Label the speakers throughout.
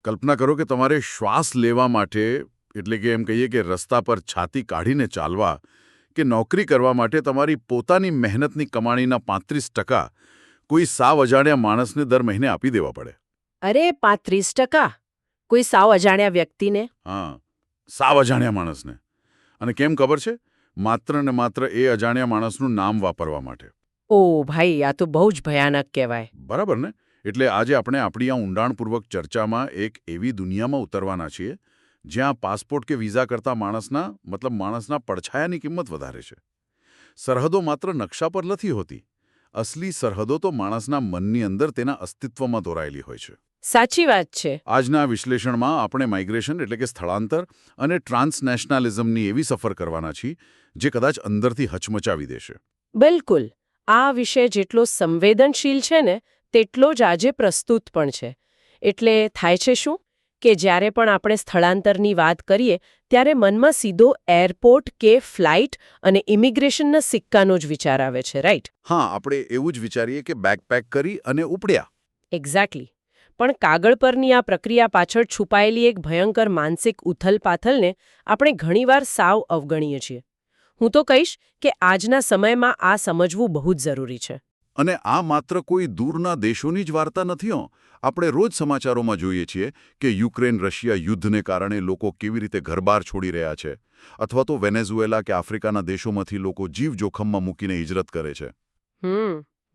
Speaker 1: કલ્પના કરો કે તમારે શ્વાસ લેવા માટે એટલે કે એમ કહીએ કે રસ્તા પર છાતી કાઢીને ચાલવા કે નોકરી કરવા માટે તમારી પોતાની મહેનતની કમાણીના 35% કોઈ સાવ અજાણ્યા માણસને દર મહિને આપી દેવા પડે.
Speaker 2: અરે 35%? કોઈ સાવ અજાણ્યા વ્યક્તિને?
Speaker 1: હા, સાવ અજાણ્યા માણસને. અને કેમ ખબર છે? માત્ર ને માત્ર એ અજાણ્યા માણસનું નામ વાપરવા માટે.
Speaker 2: ઓ ભાઈ, આ તો બહુ જ ભયાનક કહેવાય.
Speaker 1: બરાબર ને? એટલે આજે આપણે આપણી આ ઊંડાણપૂર્વક ચર્ચામાં એક એવી દુનિયામાં ઉતરવાના છીએ જ્યાં પાસપોર્ટ કે વિઝા કરતાં માણસના પડછાયાની કિંમત વધારે છે. સરહદો માત્ર નકશા પર નથી હોતી. અસલી સરહદો તો માણસના મનની અંદર તેના અસ્તિત્વમાં દોરાયેલી હોય છે.
Speaker 2: સાચી વાત છે.
Speaker 1: આજના વિશ્લેષણમાં આપણે માઇગ્રેશન એટલે કે સ્થળાંતર અને ટ્રાન્સનેશનલિઝમની એવી સફર કરવાના છીએ જે કદાચ અંદરથી હચમચાવી દેશે.
Speaker 2: બિલકુલ. આ વિષય જેટલો સંવેદનશીલ છે ને તેટલો જ આજે પ્રસ્તુત પણ છે. એટલે થાય છે શું કે જ્યારે પણ આપણે સ્થળાંતરની વાત કરીએ ત્યારે મનમાં સીધો એરપોર્ટ કે ફ્લાઇટ અને ઇમિગ્રેશનના સિક્કાનો જ વિચાર આવે છે, રાઈટ?
Speaker 1: હા, આપણે એવું જ વિચારીએ કે બેકપેક કરી અને ઉપડ્યા.
Speaker 2: એક્ઝેક્ટલી. પણ કાગળ પરની આ પ્રક્રિયા પાછળ છુપાયેલી એક ભયંકર માનસિક ઉથલપાથલને આપણે ઘણીવાર સાવ અવગણીએ છીએ. હું તો કહીશ કે આજના સમયમાં આ સમજવું બહુ જ જરૂરી છે.
Speaker 1: અને આ માત્ર કોઈ દૂરના દેશોની જ વાર્તા નથી હો. આપણે રોજ સમાચારોમાં જોઈએ છીએ કે યુક્રેન-રશિયા યુદ્ધને કારણે લોકો કેવી રીતે ઘરબાર છોડી રહ્યા છે, અથવા તો વેનેઝુએલા કે આફ્રિકાના દેશોમાંથી લોકો જીવ જોખમમાં મૂકીને હિજરત કરે છે.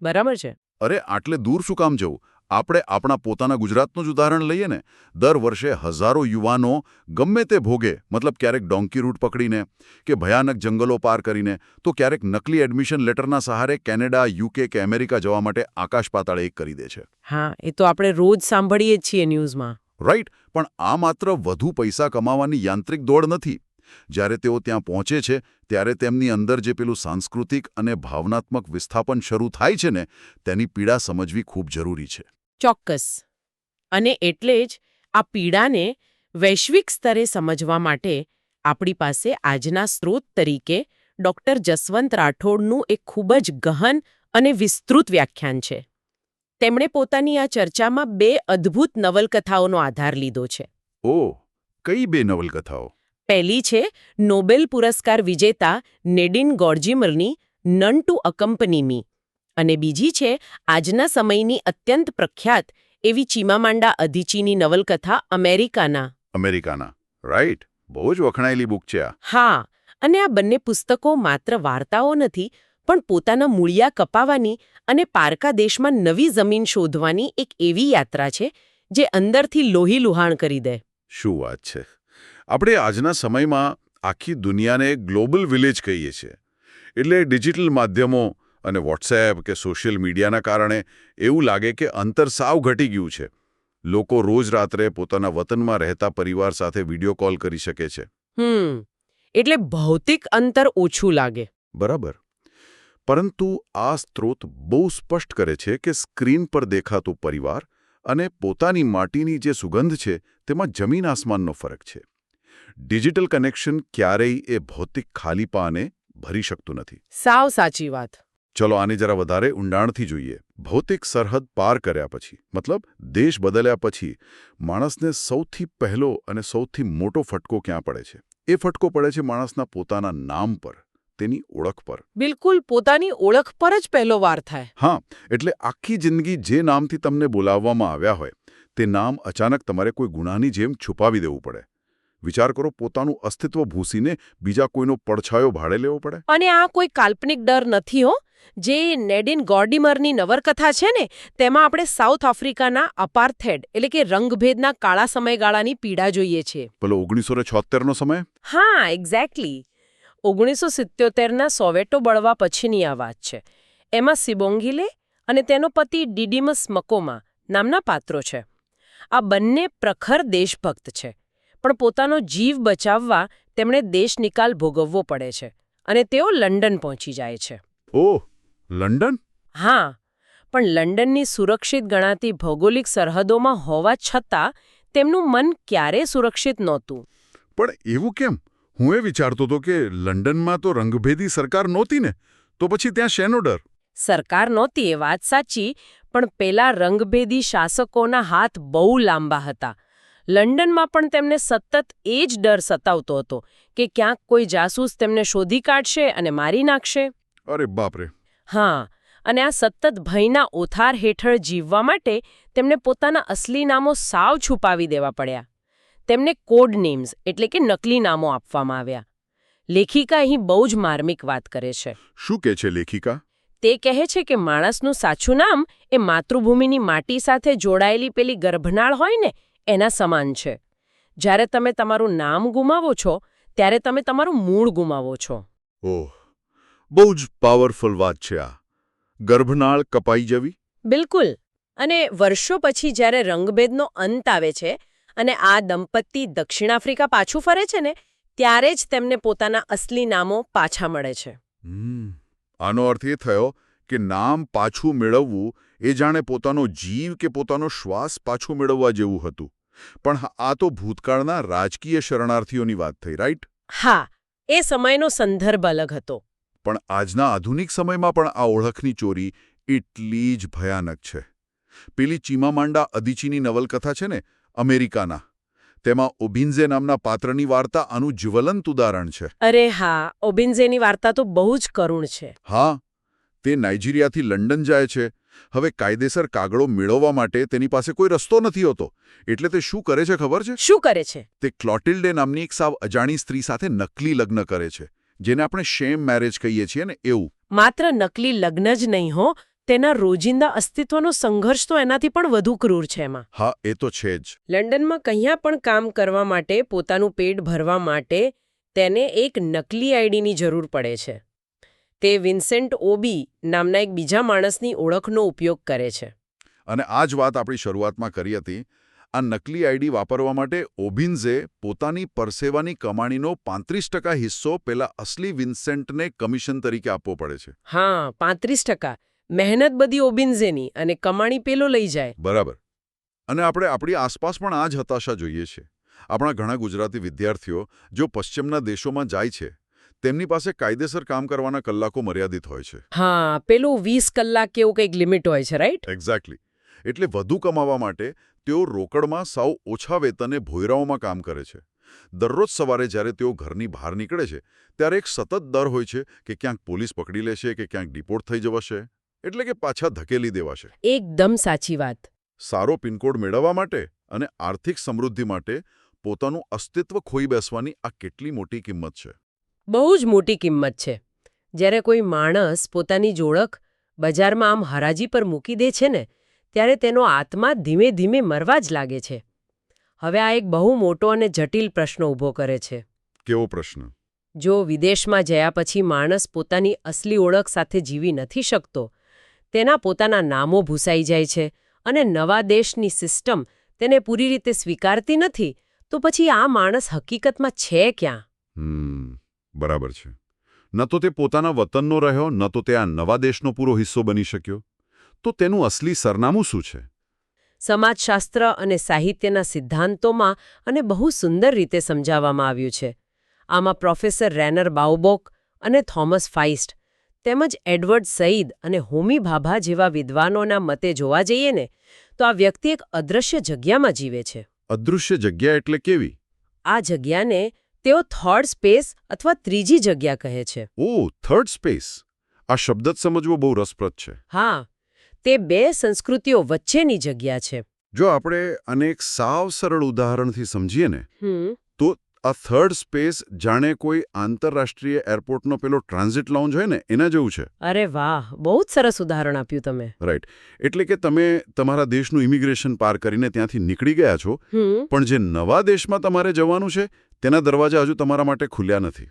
Speaker 2: બરાબર છે.
Speaker 1: અરે, આટલે દૂર શું કામ જવું? આપણે આપણા પોતાના ગુજરાતનું જ ઉદાહરણ લઈએ ને. દર વર્ષે હજારો યુવાનો ગમે તે ભોગે, મતલબ ક્યારેક ડોંકી રૂટ પકડીને કે ભયાનક જંગલો પાર કરીને, તો ક્યારેક નકલી એડમિશન લેટરના સહારે કેનેડા, યુકે કે અમેરિકા જવા માટે આકાશ પાતાળ એક કરી દે છે.
Speaker 2: હા, એ તો આપણે રોજ સાંભળીએ જ છીએ ન્યૂઝમાં.
Speaker 1: રાઈટ. પણ આ માત્ર વધુ પૈસા કમાવાની યાંત્રિક દોડ નથી. જ્યારે તેઓ ત્યાં પહોંચે છે ત્યારે તેમની અંદર જે પેલું સાંસ્કૃતિક અને ભાવનાત્મક વિસ્થાપન શરૂ થાય છે ને, તેની પીડા સમજવી ખૂબ જરૂરી છે.
Speaker 2: ચોક્કસ. અને એટલે જ આ પીડાને વૈશ્વિક સ્તરે સમજવા માટે આપણી પાસે આજના સ્ત્રોત તરીકે ડૉક્ટર જસવંત રાઠોડનું એક ખૂબ જ ગહન અને વિસ્તૃત વ્યાખ્યાન છે. તેમણે પોતાની આ ચર્ચામાં 2 અદ્ભુત નવલકથાઓનો આધાર લીધો છે.
Speaker 1: ઓહ, કઈ 2 નવલકથાઓ?
Speaker 2: પહેલી છે નોબેલ પુરસ્કાર વિજેતા નેડિન ગોર્જિમરની નન ટુ અકમ્પની મી, અને બીજી છે આજના સમયની અત્યંત પ્રખ્યાત એવી ચીમામાંડા અદિચીની નવલકથા અમેરિકાના.
Speaker 1: રાઈટ. બહુ જ વખણાયેલી બુક છે આ.
Speaker 2: હા, અને આ બંને પુસ્તકો માત્ર વાર્તાઓ નથી, પણ પોતાના મૂળિયા કપાવવાની અને પારકા દેશમાં નવી જમીન શોધવાની એક એવી યાત્રા છે જે અંદરથી લોહીલુહાણ કરી દે.
Speaker 1: શું વાત છે! આપણે આજના સમયમાં આખી દુનિયાને ગ્લોબલ વિલેજ કહીએ છીએ. એટલે ડિજિટલ માધ્યમો અને વોટ્સએપ કે સોશિયલ મીડિયાના કારણે એવું લાગે કે અંતર સાવ ઘટી ગયું છે. લોકો રોજ રાત્રે પોતાના વતનમાં રહેતા પરિવાર સાથે વિડીયો કોલ કરી શકે છે.
Speaker 2: એટલે ભૌતિક અંતર ઓછું લાગે.
Speaker 1: બરાબર. પરંતુ આ સ્ત્રોત બહુ સ્પષ્ટ કરે છે કે સ્ક્રીન પર દેખાતો પરિવાર અને પોતાની માટીની જે સુગંધ છે તેમાં જમીન આસમાનનો ફરક છે. ડિજિટલ કનેક્શન ક્યારેય એ ભૌતિક ખાલીપાને ભરી શકતું નથી.
Speaker 2: સાવ સાચી વાત.
Speaker 1: ચલો આને જરા વધારે ઊંડાણથી જોઈએ. ભૌતિક સરહદ પાર કર્યા પછી, મતલબ દેશ બદલ્યા પછી, માણસને સૌથી પહેલો અને સૌથી મોટો ફટકો ક્યાં પડે છે? એ ફટકો પડે છે માણસના પોતાના નામ પર, તેની ઓળખ પર.
Speaker 2: બિલકુલ, પોતાની ઓળખ પર જ પહેલો વાર થાય.
Speaker 1: હા, એટલે આખી જિંદગી જે નામથી તમને બોલાવવામાં આવ્યા હોય, તે નામ અચાનક તમારે કોઈ ગુનાની જેમ છુપાવી દેવું પડે. વિચાર કરો, પોતાનું અસ્તિત્વ ભૂસીને બીજા કોઈનો પડછાયો ભાડે લેવો પડે.
Speaker 2: અને આ કોઈ કાલ્પનિક ડર નથી હો. જે નેડિન ગોર્ડિમરની નવલકથા છે ને, તેમાં આપણે સાઉથ આફ્રિકાના અપાર્થેડ એટલે કે રંગભેદના કાળા સમયગાળાની પીડા જોઈએ છીએ.
Speaker 1: પેલો 1976નો સમય?
Speaker 2: હા, એક્ઝેક્ટલી. 1977ના સોવેટો બળવા પછીની આ વાત છે. એમાં સિબોંગીલે અને તેનો પતિ ડિડિમસ મકોમા નામના પાત્રો છે. આ બંને પ્રખર દેશભક્ત છે, પણ પોતાનો જીવ બચાવવા તેમણે દેશ નિકાલ ભોગવવો પડે છે અને તેઓ લંડન પહોંચી જાય છે.
Speaker 1: ઓહ, લંડન?
Speaker 2: હા, પણ લંડનની સુરક્ષિત ગણાતી ભૌગોલિક સરહદોમાં હોવા છતાં તેમનું મન ક્યારેય સુરક્ષિત નહોતું.
Speaker 1: પણ એવું કેમ? હું એ વિચારતો હતો કે લંડનમાં તો રંગભેદી સરકાર નહોતી ને, તો પછી ત્યાં શેનો ડર?
Speaker 2: સરકાર નહોતી એ વાત સાચી, પણ પેલા રંગભેદી શાસકોના હાથ બહુ લાંબા હતા. લંડનમાં પણ તેમને સતત એ જ ડર સતાવતો હતો કે ક્યાંક કોઈ જાસૂસ તેમને શોધી કાઢશે અને મારી નાખશે.
Speaker 1: અરે બાપરે.
Speaker 2: હા, અને આ સતત ભયના ઓથાર હેઠળ જીવવા માટે તેમને પોતાના અસલી નામો સાવ છુપાવી દેવા પડ્યા. તેમને કોડ નેમ્સ એટલે કે નકલી નામો આપવામાં આવ્યા. લેખિકા અહીં બહુ જ માર્મિક વાત કરે છે.
Speaker 1: શું કહે છે લેખિકા?
Speaker 2: તે કહે છે કે માણસનું સાચું નામ એ માતૃભૂમિની માટી સાથે જોડાયેલી પેલી ગર્ભનાળ હોય ને એના સમાન છે. જ્યારે તમે તમારું નામ ગુમાવો છો ત્યારે તમે તમારું મૂળ ગુમાવો છો.
Speaker 1: ઓહ, બહુ જ પાવરફુલ વાત છે આ. ગર્ભનાળ કપાઈ જવી?
Speaker 2: બિલકુલ. અને વર્ષો પછી જ્યારે રંગભેદનો અંત આવે છે અને આ દંપતી દક્ષિણ આફ્રિકા પાછું ફરે છે ને ત્યારે જ તેમને પોતાના અસલી નામો પાછા મળે છે.
Speaker 1: આનો અર્થ એ થયો કે નામ પાછું મેળવવું એ જાણે પોતાનો જીવ કે પોતાનો શ્વાસ પાછું મેળવવા જેવું હતું. પણ આ તો ભૂતકાળના રાજકીય શરણાર્થીઓની વાત થઈ, રાઈટ?
Speaker 2: હા, એ સમયનો સંદર્ભ અલગ હતો.
Speaker 1: પણ આજના આધુનિક સમયમાં પણ આ ઓળખની ચોરી એટલી જ ભયાનક છે. પેલી ચીમામાંડા અદિચીની નવલકથા છે ને, અમેરિકાના, તેમાં ઓબિન્ઝે નામના પાત્રની વાર્તા આનું જ્વલંત ઉદાહરણ છે.
Speaker 2: અરે હા, ઓબિન્ઝેની વાર્તા તો બહુ જ કરુણ છે.
Speaker 1: હા, તે નાઇજીરિયાથી લંડન જાય છે. હવે કાયદેસર કાગળો મેળવવા માટે તેની પાસે કોઈ રસ્તો નથી હોતો. એટલે તે શું કરે છે ખબર છે?
Speaker 2: શું કરે છે?
Speaker 1: તે ક્લોટિલ્ડે નામની એક સાવ અજાણી સ્ત્રી સાથે નકલી લગ્ન કરે છે, જેને આપણે શેમ મેરેજ કહીએ છીએ ને એવું.
Speaker 2: માત્ર નકલી લગ્ન જ નહીં હો, તેના રોજિંદા અસ્તિત્વનો સંઘર્ષ તો એનાથી પણ વધુ ક્રૂર છે એમાં.
Speaker 1: હા, એ તો છે જ.
Speaker 2: લંડનમાં કયા પણ કામ કરવા માટે, પોતાનું પેટ ભરવા માટે તેને એક નકલી આઈડીની જરૂર પડે છે. તે વિન્સેન્ટ ઓબી નામના એક બીજા માણસની ઓળખનો ઉપયોગ કરે છે.
Speaker 1: અને આ જ વાત આપણી શરૂઆતમાં કરી હતી. આ નકલી આઈડી વાપરવા માટે ઓબિન્ઝે પોતાની પરસેવાની કમાણીનો 35% હિસ્સો પેલા અસલી વિન્સેન્ટને કમિશન તરીકે આપવો પડે છે.
Speaker 2: હા, 35%. મહેનત બધી ઓબિન્ઝેની અને કમાણી પેલો લઈ જાય.
Speaker 1: બરાબર. અને આપણે આપણી આસપાસ પણ આ જ હતાશા જોઈએ છે. આપણા ઘણા ગુજરાતી વિદ્યાર્થીઓ જો પશ્ચિમના દેશોમાં જાય છે, તેમની પાસે કાયદેસર કામ કરવાના કલાકો મર્યાદિત હોય છે.
Speaker 2: હા, પેલું 20 કલાક કેવું કંઈક લિમિટ હોય છે, રાઈટ?
Speaker 1: એક્ઝેક્ટલી. એટલે વધુ કમાવા માટે તેઓ રોકડમાં સાવ ઓછા વેતને ભોયરાઓમાં કામ કરે છે. દરરોજ સવારે જ્યારે તેઓ ઘરની બહાર નીકળે છે ત્યારે એક સતત ડર હોય છે કે ક્યાંક પોલીસ પકડી લેશે કે ક્યાંક ડિપોર્ટ થઈ જવાશે, એટલે કે પાછા ધકેલી દેવાશે.
Speaker 2: એકદમ સાચી વાત.
Speaker 1: સારો પિનકોડ મેળવવા માટે અને આર્થિક સમૃદ્ધિ માટે પોતાનું અસ્તિત્વ ખોઈ બેસવાની આ કેટલી મોટી કિંમત છે.
Speaker 2: બહુ જ મોટી કિંમત છે. જ્યારે કોઈ માણસ પોતાની જોડક બજારમાં આમ હરાજી પર મૂકી દે છે ને ત્યારે તેનો આત્મા ધીમે ધીમે મરવા જ લાગે છે. હવે આ એક બહુ મોટો અને જટિલ પ્રશ્ન ઊભો કરે છે.
Speaker 1: કેવો પ્રશ્ન?
Speaker 2: જો વિદેશમાં જયા પછી માણસ પોતાની અસલી ઓળખ સાથે જીવી નથી શકતો, તેના પોતાના નામો ભૂસાઈ જાય છે અને નવા દેશની સિસ્ટમ તેને પૂરી રીતે સ્વીકારતી નથી, તો પછી આ માણસ હકીકતમાં છે ક્યાં?
Speaker 1: બરાબર છે. ન તો તે પોતાના વતનનો રહ્યો, ન તો તે આ નવા દેશનો પૂરો હિસ્સો બની શક્યો. તો તેનું અસલી સરનામું શું છે?
Speaker 2: સમાજશાસ્ત્ર અને સાહિત્યના સિદ્ધાંતોમાં અને બહુ સુંદર રીતે સમજાવવામાં આવ્યું છે. આમાં પ્રોફેસર રેનર બાઉબોક અને થોમસ ફાઇસ્ટ તેમજ એડવર્ડ સઈદ અને હોમી ભાભા જેવા વિદ્વાનોના મતે જોવા જઈએ ને તો આ વ્યક્તિ એક અદૃશ્ય જગ્યામાં જીવે છે.
Speaker 1: અદૃશ્ય જગ્યા એટલે કેવી?
Speaker 2: આ જગ્યાને તેઓ થર્ડ સ્પેસ અથવા ત્રીજી જગ્યા કહે છે.
Speaker 1: ઓહ, થર્ડ સ્પેસ. આ શબ્દ જ સમજવો બહુ રસપ્રદ છે.
Speaker 2: હા, તે બે સંસ્કૃતિઓ વચ્ચેની જગ્યા છે.
Speaker 1: જો આપણે આને એક સાવ સરળ ઉદાહરણથી સમજીએ ને તો આ થર્ડ સ્પેસ જાણે કોઈ આંતરરાષ્ટ્રીય એરપોર્ટનો પેલો ટ્રાન્ઝિટ લાઉન્જ હોય ને એના જેવું છે.
Speaker 2: અરે વાહ, બહુ જ સરસ ઉદાહરણ આપ્યું તમે.
Speaker 1: રાઈટ. એટલે કે તમે તમારા દેશનું ઇમિગ્રેશન પાર કરીને ત્યાંથી નીકળી ગયા છો, પણ જે નવા દેશમાં તમારે જવાનું છે તેના દરવાજા હજુ તમારા માટે ખુલ્યા નથી.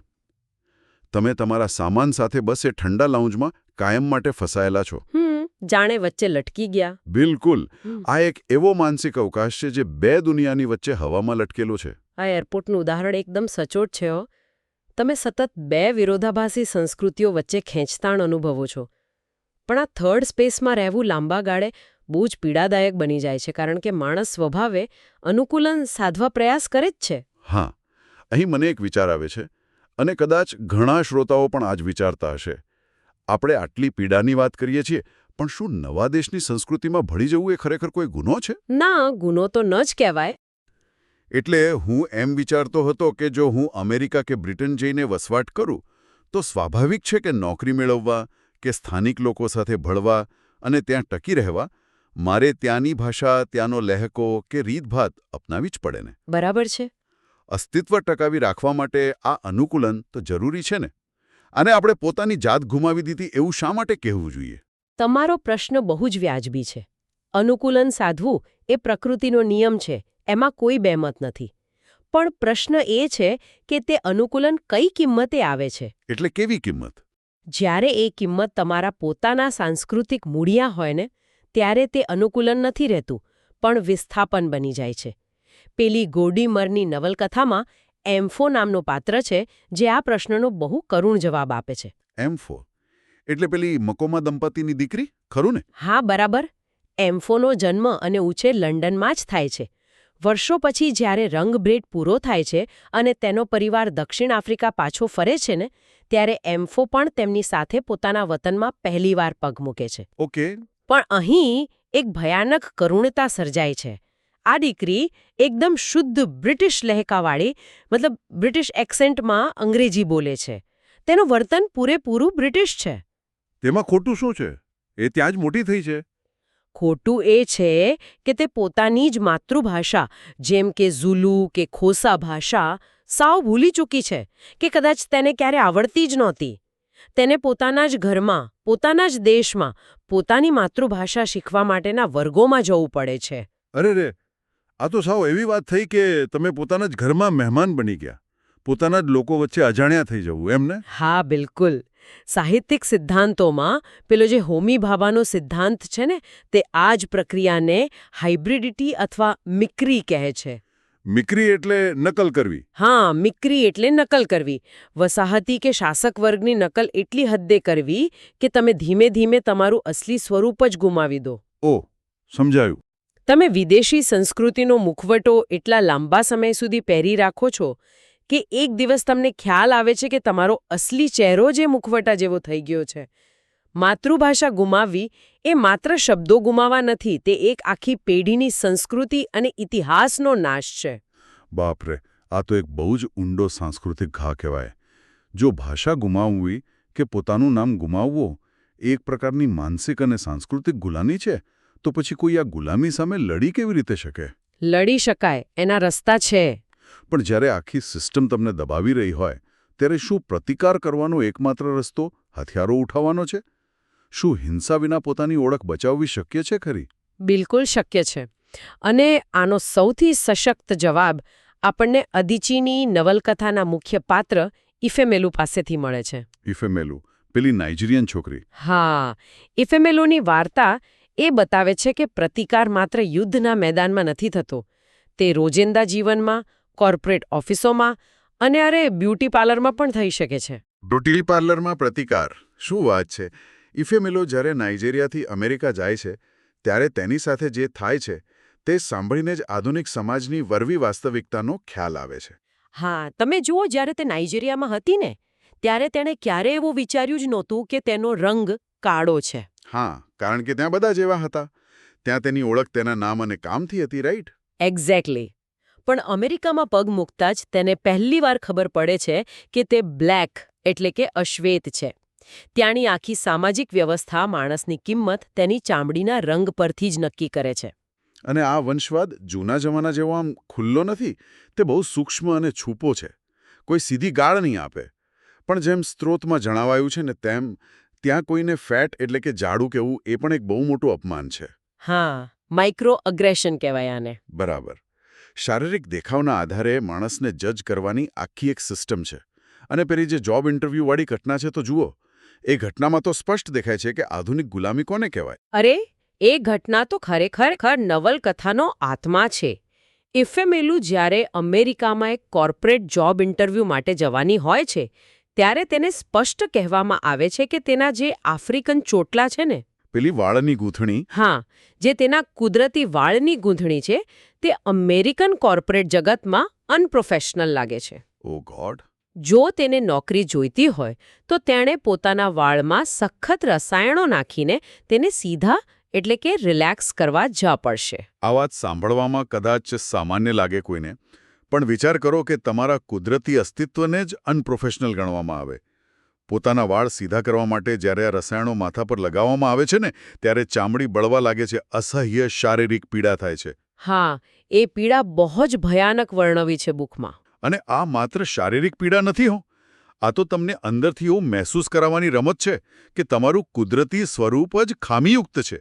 Speaker 1: તમે તમારા સામાન સાથે બસ એ ઠંડા લાઉન્જમાં કાયમ માટે ફસાયેલા છો.
Speaker 2: જાણે વચ્ચે લટકી ગયા.
Speaker 1: બિલકુલ. આ એક એવો માનસિક અવકાશ છે જે બે દુનિયાની વચ્ચે હવામાં લટકેલો છે.
Speaker 2: આ એરપોર્ટનું ઉદાહરણ એકદમ સચોટ છે. તમે સતત બે વિરોધાભાસી સંસ્કૃતિઓ વચ્ચે ખેંચતાણ અનુભવો છો. પણ આ થર્ડ સ્પેસમાં રહેવું લાંબા ગાળે બહુ જ પીડાદાયક બની જાય છે, કારણ કે માણસ સ્વભાવે અનુકૂલન સાધવા પ્રયાસ કરે જ છે.
Speaker 1: હા, અહીં મને એક વિચાર આવે છે, અને કદાચ ઘણા શ્રોતાઓ પણ આ જ વિચારતા હશે. આપણે આટલી પીડાની વાત કરીએ છીએ, પણ શું નવા દેશની સંસ્કૃતિમાં ભળી જવું એ ખરેખર કોઈ ગુનો છે?
Speaker 2: ના, ગુનો તો ન જ કહેવાય.
Speaker 1: એટલે હું એમ વિચારતો હતો કે જો હું અમેરિકા કે બ્રિટન જઈને વસવાટ કરું તો સ્વાભાવિક છે કે નોકરી મેળવવા કે સ્થાનિક લોકો સાથે ભળવા અને ત્યાં ટકી રહેવા મારે ત્યાંની ભાષા ત્યાંનો લહેકો કે રીતભાત અપનાવી જ પડે ને.
Speaker 2: બરાબર છે.
Speaker 1: અસ્તિત્વ ટકાવી રાખવા માટે આ અનુકૂલન તો જરૂરી છે ને. અને આપણે પોતાની જાત ગુમાવી દીધી એવું શા માટે કહેવું જોઈએ?
Speaker 2: તમારો પ્રશ્ન બહુ જ વ્યાજબી છે. અનુકૂલન સાધવું એ પ્રકૃતિનો નિયમ છે, એમાં કોઈ બેમત નથી. પણ પ્રશ્ન એ છે કે તે અનુકૂલન કઈ કિંમતે આવે છે.
Speaker 1: એટલે કેવી કિંમત?
Speaker 2: જ્યારે એ કિંમત તમારા પોતાના સાંસ્કૃતિક મૂળિયા હોય ને ત્યારે તે અનુકૂલન નથી રહેતું, પણ વિસ્થાપન બની જાય છે. પેલી ગોડી મરની નવલકથામાં એમ્ફો નામનું પાત્ર છે જે આ પ્રશ્નનો બહુ કરુણ જવાબ આપે છે.
Speaker 1: એમ્ફો એટલે પેલી મકોમા દંપતીની દીકરી, ખરું ને?
Speaker 2: હા, બરાબર. એમ્ફોનો જન્મ અને ઉછેર લંડનમાં જ થાય છે. વર્ષો પછી જ્યારે રંગભેદ પૂરો થાય છે અને તેનો પરિવાર દક્ષિણ આફ્રિકા પાછો ફરે છે ને ત્યારે એમ્ફો પણ તેમની સાથે પોતાના વતનમાં પહેલીવાર પગ મૂકે છે.
Speaker 1: ઓકે.
Speaker 2: પણ અહીં એક ભયાનક કરુણતા સર્જાય છે. આ દીકરી એકદમ શુદ્ધ બ્રિટિશ લહેકાવાળી, મતલબ બ્રિટિશ એક્સેન્ટમાં અંગ્રેજી બોલે છે. તેનું વર્તન પૂરેપૂરું બ્રિટિશ છે.
Speaker 1: તેમાં ખોટું શું છે? એ ત્યાં જ મોટી થઈ છે.
Speaker 2: ખોટું એ છે કે તે પોતાની જ માતૃભાષા જેમ કે ઝુલુ કે ખોસા ભાષા સાવ ભૂલી ચૂકી છે કે કદાચ તેને ક્યારે આવડતી જ નહોતી. તેને પોતાના જ ઘરમાં, પોતાના જ દેશમાં પોતાની માતૃભાષા શીખવા માટેના વર્ગોમાં જવું પડે છે.
Speaker 1: અરે રે, આ તો સાવ એવી વાત થઈ કે તમે પોતાના જ ઘરમાં મહેમાન બની ગયા. પોતાના જ લોકો વચ્ચે અજાણ્યા થઈ જવું, એમ ને?
Speaker 2: હા, બિલકુલ. સાહિત્યિક સિદ્ધાંતોમાં પેલો જે હોમી ભાભાનો સિદ્ધાંત છે ને તે આ જ પ્રક્રિયાને હાઇબ્રિડિટી અથવા મિક્રી કહે છે.
Speaker 1: મિક્રી એટલે નકલ કરવી.
Speaker 2: હા, મિક્રી એટલે નકલ કરવી. વસાહતી કે શાસક વર્ગની નકલ એટલી હદે કરવી કે તમે ધીમે ધીમે તમારું અસલી સ્વરૂપ જ ગુમાવી દો.
Speaker 1: ઓહ, સમજાયું.
Speaker 2: તમે વિદેશી સંસ્કૃતિનો મુખવટો એટલા લાંબા સમય સુધી પહેરી રાખો છો કે એક દિવસ તમને ખ્યાલ આવે છે કે તમારો અસલી ચહેરો જે મુખવટા જેવો થઈ ગયો છે. માતૃભાષા ગુમાવવી એ માત્ર શબ્દો ગુમાવવા નથી, તે એક આખી પેઢીની સંસ્કૃતિ અને ઇતિહાસનો નાશ છે.
Speaker 1: બાપરે, આ તો એક બહુ જ ઊંડો સાંસ્કૃતિક ઘા કહેવાય. જો ભાષા ગુમાવવી કે પોતાનું નામ ગુમાવવું એ એક પ્રકારની માનસિક અને સાંસ્કૃતિક ગુલામી છે, તો પછી કોઈ આ ગુલામી સામે લડી કેવી રીતે શકે?
Speaker 2: લડી શકાય, એના રસ્તા છે.
Speaker 1: પણ જ્યારે આખી સિસ્ટમ તમને દબાવી રહી હોય ત્યારે શું પ્રતિકાર કરવાનો એકમાત્ર રસ્તો હથિયારો ઉઠાવવાનો છે? શું હિંસા વિના પોતાની ઓળખ બચાવવી શક્ય છે ખરી?
Speaker 2: બિલકુલ શક્ય છે. અને આનો સૌથી સશક્ત જવાબ આપણને અદિચીની નવલકથાના મુખ્ય પાત્ર ઇફેમેલુ પાસેથી મળે છે.
Speaker 1: ઇફેમેલુ, પેલી નાઇજીરિયન છોકરી.
Speaker 2: હા, ઇફેમેલુની વાર્તા એ બતાવે છે કે પ્રતિકાર માત્ર યુદ્ધના મેદાનમાં નથી થતો. તે રોજિંદા જીવનમાં, કોર્પોરેટ ઓફિસોમાં અને બ્યુટી પાર્લરમાં પણ થઈ શકે છે.
Speaker 1: બ્યુટી પાર્લરમાં પ્રતિકાર, શું વાત છે! ઇફેમેલો જ્યારે નાઇજીરિયાથી અમેરિકા જાય છે ત્યારે તેની સાથે જે થાય છે તે સાંભળીને જ આધુનિક સમાજની વરવી વાસ્તવિકતાનો ખ્યાલ આવે છે.
Speaker 2: હા, તમે જુઓ, જ્યારે તે નાઇજીરિયામાં હતી ને ત્યારે તેણે ક્યારેય એવું વિચાર્યું જ નહોતું કે તેનો રંગ કાળો છે.
Speaker 1: હા, કારણ કે ત્યાં બધા જેવા હતા. ત્યાં તેની ઓળખ તેના નામ અને કામથી હતી, રાઈટ?
Speaker 2: એક્ઝેક્ટલી. પણ અમેરિકામાં પગ મૂકતા જ તેને પહેલીવાર ખબર પડે છે કે તે બ્લેક એટલે કે અશ્વેત છે. ત્યાંની આખી સામાજિક વ્યવસ્થા માણસની કિંમત તેની ચામડીના રંગ પરથી જ નક્કી કરે છે.
Speaker 1: અને આ વંશવાદ જૂના જમાના જેવો આમ ખુલ્લો નથી. તે બહુ સૂક્ષ્મ અને છૂપો છે. કોઈ સીધી ગાળ નહીં આપે. પણ જેમ સ્ત્રોતમાં જણાવાયું છે ને તેમ ત્યાં કોઈને ફેટ એટલે કે જાડું કહેવું એ પણ એક બહુ મોટું અપમાન છે.
Speaker 2: હા, માઇક્રો અગ્રેશન કહેવાય આને.
Speaker 1: બરાબર. શારીરિક દેખાવના આધારે માણસને જજ કરવાની આખી એક સિસ્ટમ છે. અને પેલી જે જોબ ઇન્ટરવ્યૂવાળી ઘટના છે તો જુઓ, એ ઘટનામાં તો સ્પષ્ટ દેખાય છે કે આધુનિક ગુલામી કોને કહેવાય.
Speaker 2: અરે, એ ઘટના તો ખરેખર નવલકથાનો આત્મા છે. ઇફેમેલુ જ્યારે અમેરિકામાં એક કોર્પોરેટ જોબ ઇન્ટરવ્યૂ માટે જવાની હોય છે ત્યારે તેને સ્પષ્ટ કહેવામાં આવે છે કે તેના જે આફ્રિકન ચોટલા છે ને,
Speaker 1: પેલી વાળની ગૂંથણી,
Speaker 2: હા, જે તેના કુદરતી વાળની ગૂંથણી છે તે અમેરિકન કોર્પોરેટ જગતમાં અનપ્રોફેશનલ લાગે છે.
Speaker 1: ઓ ગોડ!
Speaker 2: જો તેને નોકરી જોઈતી હોય તો તેણે પોતાના વાળમાં સખત રસાયણો નાખીને તેને સીધા એટલે કે રિલેક્સ કરવા જ પડશે.
Speaker 1: આ વાત સાંભળવામાં કદાચ સામાન્ય લાગે કોઈને, પણ વિચાર કરો કે તમારા કુદરતી અસ્તિત્વને જ અનપ્રોફેશનલ ગણવામાં આવે. પોતાના વાળ સીધા કરવા માટે જ્યારે આ રસાયણો માથા પર લગાવવામાં આવે છે ને, ત્યારે ચામડી બળવા લાગે છે, અસહ્ય શારીરિક પીડા થાય છે.
Speaker 2: હા, એ પીડા બહુ જ ભયાનક વર્ણવી છે બુકમાં.
Speaker 1: અને આ માત્ર શારીરિક પીડા નથી હો. આ તો તમને અંદરથી એવું મહેસૂસ કરાવવાની રમત છે કે તમારું કુદરતી સ્વરૂપ જ ખામીયુક્ત છે.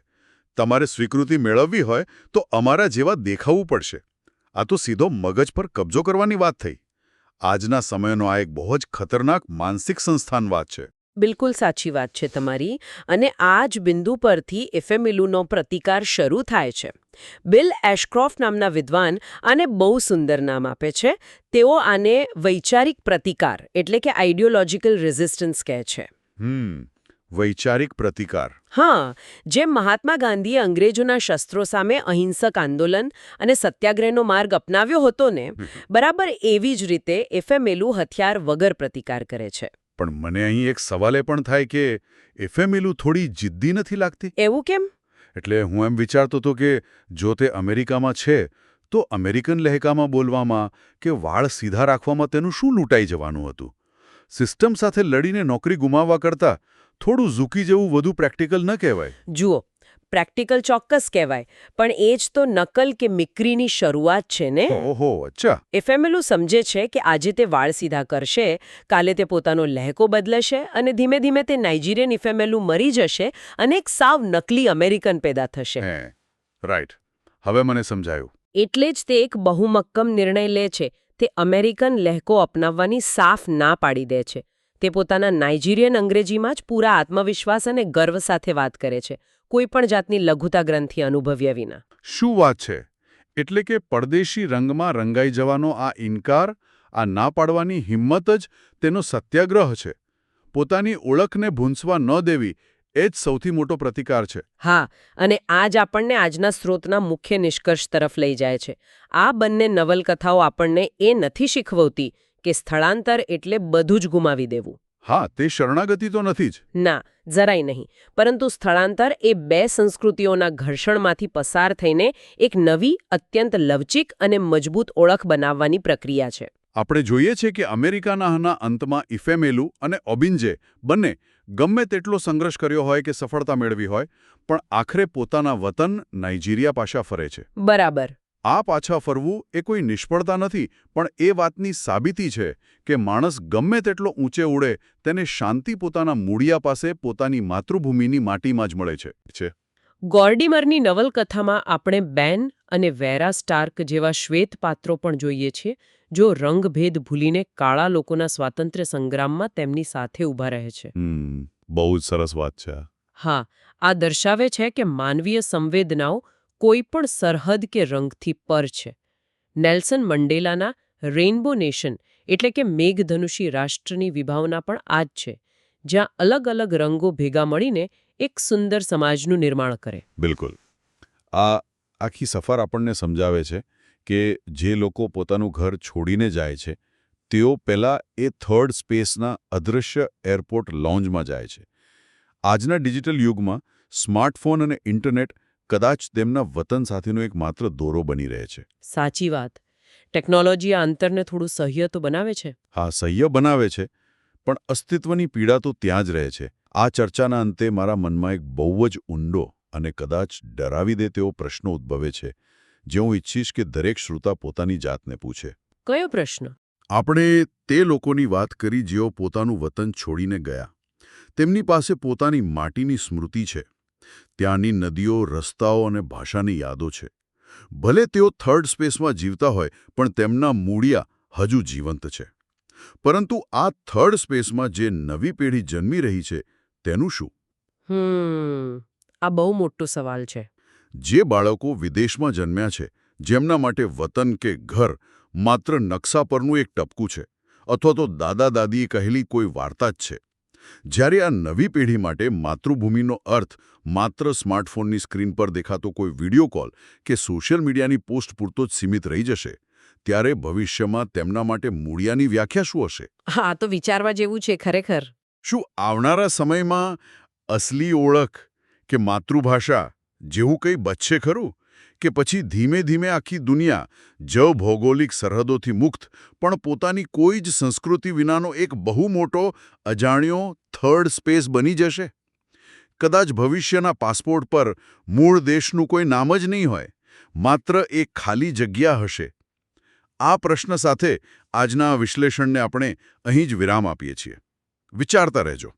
Speaker 1: તમારે સ્વીકૃતિ મેળવવી હોય તો અમારા જેવા દેખાવું પડશે. આ તો સીધો મગજ પર કબજો કરવાની વાત થઈ. આજના સમયનો આ એક બહુ જ ખતરનાક માનસિક સંસ્થાનવાદ છે.
Speaker 2: બિલકુલ સાચી વાત છે તમારી. અને આ જ બિંદુ પરથી એફએમએલનો પ્રતિકાર શરૂ થાય છે. બિલ એશક્રોફ્ટ નામના વિદ્વાન આને બહુ સુંદર નામ આપે છે. તેઓ આને વૈચારિક પ્રતિકાર એટલે કે આઇડિયોલોજીકલ રેઝિસ્ટન્સ કહે છે.
Speaker 1: વૈચારિક પ્રતિકાર.
Speaker 2: હા, જેમ મહાત્મા ગાંધીએ અંગ્રેજોના શસ્ત્રો સામે અહિંસક આંદોલન અને સત્યાગ્રહનો માર્ગ અપનાવ્યો હતો ને, બરાબર એવી જ રીતે એફએમએલુ હથિયાર વગર પ્રતિકાર કરે છે.
Speaker 1: પણ મને અહીં એક સવાલ એ પણ થાય કે એફએમએલુ થોડી જિદ્દી નથી લાગતી?
Speaker 2: એવું કેમ?
Speaker 1: એટલે હું એમ વિચારતો હતો કે જો તે અમેરિકામાં છે તો અમેરિકન લહેકામાં બોલવામાં કે વાળ સીધા રાખવામાં તેનું શું લૂંટાઈ જવાનું હતું? સિસ્ટમ સાથે લડીને નોકરી ગુમાવવા કરતાં થોડું ઝૂકી જેવું વધુ પ્રેક્ટિકલ ન કહેવાય?
Speaker 2: જુઓ, પ્રેક્ટિકલ ચોક્કસ કહેવાય, પણ એ જ તો નકલ કે મિક્રીની શરૂઆત છે ને.
Speaker 1: ઓહો, અચ્છા.
Speaker 2: એફએમએલુ સમજે છે કે આજે તે વાળ સીધા કરશે, કાલે તે પોતાનો લહેકો બદલશે અને ધીમે ધીમે તે નાઇજીરિયન એફએમએલુ મરી જશે અને એક સાવ નકલી અમેરિકન પેદા થશે.
Speaker 1: રાઈટ. હવે મને સમજાયું.
Speaker 2: એટલે જ તે એક બહુમક્કમ નિર્ણય લે છે. તે અમેરિકન લહેકો અપનાવવાની સાફ ના પાડી દે છે. તે પોતાના નાઇજીરિયન અંગ્રેજીમાં જ પૂરા આત્મવિશ્વાસ અને ગર્વ સાથે વાત કરે છે, કોઈ પણ જાતની લઘુતા ગ્રંથિ અનુભવ્યા વિના.
Speaker 1: શું વાત છે! એટલે કે પરદેશી રંગમાં રંગાઈ જવાનો આ ઇનકાર, આ ના પાડવાની હિંમત જ તેનો સત્યાગ્રહ છે. પોતાની ઓળખને ભૂંસવા ન દેવી એ જ સૌથી મોટો પ્રતિકાર છે.
Speaker 2: હા, અને આ જ આપણને આજના સ્ત્રોતના મુખ્ય નિષ્કર્ષ તરફ લઈ જાય છે. આ બંને નવલકથાઓ આપણને એ નથી શીખવતી કે સ્થળાંતર એટલે બધું જ ગુમાવી દેવું.
Speaker 1: હા, તે શરણાગતિ તો નથી જ.
Speaker 2: ના, જરાય નહીં. પરંતુ સ્થળાંતર એ બે સંસ્કૃતિઓના ઘર્ષણમાંથી પસાર થઈને એક નવી, અત્યંત લવચીક અને મજબૂત ઓળખ બનાવવાની પ્રક્રિયા છે.
Speaker 1: આપણે જોઈએ છે કે અમેરિકાના અંતમાં ઇફેમેલુ અને ઓબિન્જે બંને ગમે તેટલો સંઘર્ષ કર્યો હોય કે સફળતા મેળવી હોય, પણ આખરે પોતાના વતન નાઇજીરિયા પાછા ફરે છે.
Speaker 2: બરાબર.
Speaker 1: આ પાછા ફરવું એ કોઈ નિષ્ફળતા નથી, પણ એ વાતની સાબિતી છે કે માણસ ગમે તેટલો ઊંચે ઉડે તેને શાંતિ પોતાના મૂળિયા પાસે પોતાની માતૃભૂમિની માટીમાં જ મળે છે.
Speaker 2: ગોર્ડિમરની નવલકથામાં આપણે બેન અને વેરા સ્ટાર્ક જેવા શ્વેત પાત્રો પણ જોઈએ છીએ, જો રંગભેદ ભૂલીને કાળા લોકોના સ્વાતંત્ર્ય સંગ્રામમાં તેમની સાથે ઊભા રહે છે.
Speaker 1: બહુ જ સરસ વાત છે.
Speaker 2: હા, આ દર્શાવે છે કે માનવીય સંવેદનાઓ કોઈ પણ સરહદ કે રંગથી પર છે. નેલ્સન મંડેલાના રેઇનબો નેશન એટલે કે મેઘધનુષી રાષ્ટ્રની વિભાવના પણ આ જ છે, જ્યાં અલગ અલગ રંગો ભેગા મળીને એક સુંદર સમાજનું નિર્માણ કરે.
Speaker 1: બિલકુલ. આ આખી સફર આપણને સમજાવે છે કે જે લોકો પોતાનું ઘર છોડીને જાય છે તેઓ પહેલા એ થર્ડ સ્પેસના અદૃશ્ય એરપોર્ટ લોન્જમાં જાય છે. આજના ડિજિટલ યુગમાં સ્માર્ટફોન અને ઇન્ટરનેટ કદાચ તેમના વતન સાથેનો એક માત્ર દોરો બની રહે છે.
Speaker 2: સાચી વાત. ટેકનોલોજી આ અંતરને થોડું સહ્ય તો બનાવે છે.
Speaker 1: હા, સહ્ય બનાવે છે, પણ અસ્તિત્વની પીડા તો ત્યાં જ રહે છે. આ ચર્ચાના અંતે મારા મનમાં એક બહુ જ ઊંડો અને કદાચ ડરાવી દે તેવો પ્રશ્ન ઉદ્ભવે છે, જે હું ઈચ્છીશ કે દરેક શ્રોતા પોતાની જાતને પૂછે.
Speaker 2: કયો પ્રશ્ન?
Speaker 1: આપણે તે લોકોની વાત કરી જેઓ પોતાનું વતન છોડીને ગયા. તેમની પાસે પોતાની માટીની સ્મૃતિ છે. ત્યાંની નદીઓ, રસ્તાઓ અને ભાષાની યાદો છે. ભલે તેઓ થર્ડ સ્પેસમાં જીવતા હોય, પણ તેમના મૂળિયા હજુ જીવંત છે. પરંતુ આ થર્ડ સ્પેસમાં જે નવી પેઢી જન્મી રહી છે તેનું શું?
Speaker 2: આ બહુ મોટો સવાલ છે.
Speaker 1: જે બાળકો વિદેશમાં જન્મ્યા છે, જેમના માટે વતન કે ઘર માત્ર નકશા પરનું એક ટપકું છે, અથવા તો દાદા-દાદીએ કહેલી કોઈ વાર્તા જ છે. જ્યારે આ નવી પેઢી માટે માતૃભૂમિનો અર્થ માત્ર સ્માર્ટફોનની સ્ક્રીન પર દેખાતો કોઈ વિડિયો કોલ કે સોશિયલ મીડિયાની પોસ્ટ પૂરતો જ સીમિત રહી જશે, ત્યારે ભવિષ્યમાં તેમના માટે મૂળિયાની વ્યાખ્યા શું હશે?
Speaker 2: હા, તો વિચારવા જેવું છે ખરેખર.
Speaker 1: શું આવનારા સમયમાં અસલી ઓળખ કે માતૃભાષા જેવું કંઈ બચશે ખરું? કે પછી ધીમે ધીમે આખી દુનિયા ભૌગોલિક સરહદોથી મુક્ત પણ પોતાની કોઈ જ સંસ્કૃતિ વિનાનો એક બહુ મોટો અજાણ્યો થર્ડ સ્પેસ બની જશે? કદાચ ભવિષ્યના પાસપોર્ટ પર મૂળ દેશનું કોઈ નામ જ નહીં હોય, માત્ર એક ખાલી જગ્યા હશે. આ પ્રશ્ન સાથે આજના વિશ્લેષણને આપણે અહીં જ વિરામ આપીએ છીએ. વિચારતા રહેજો.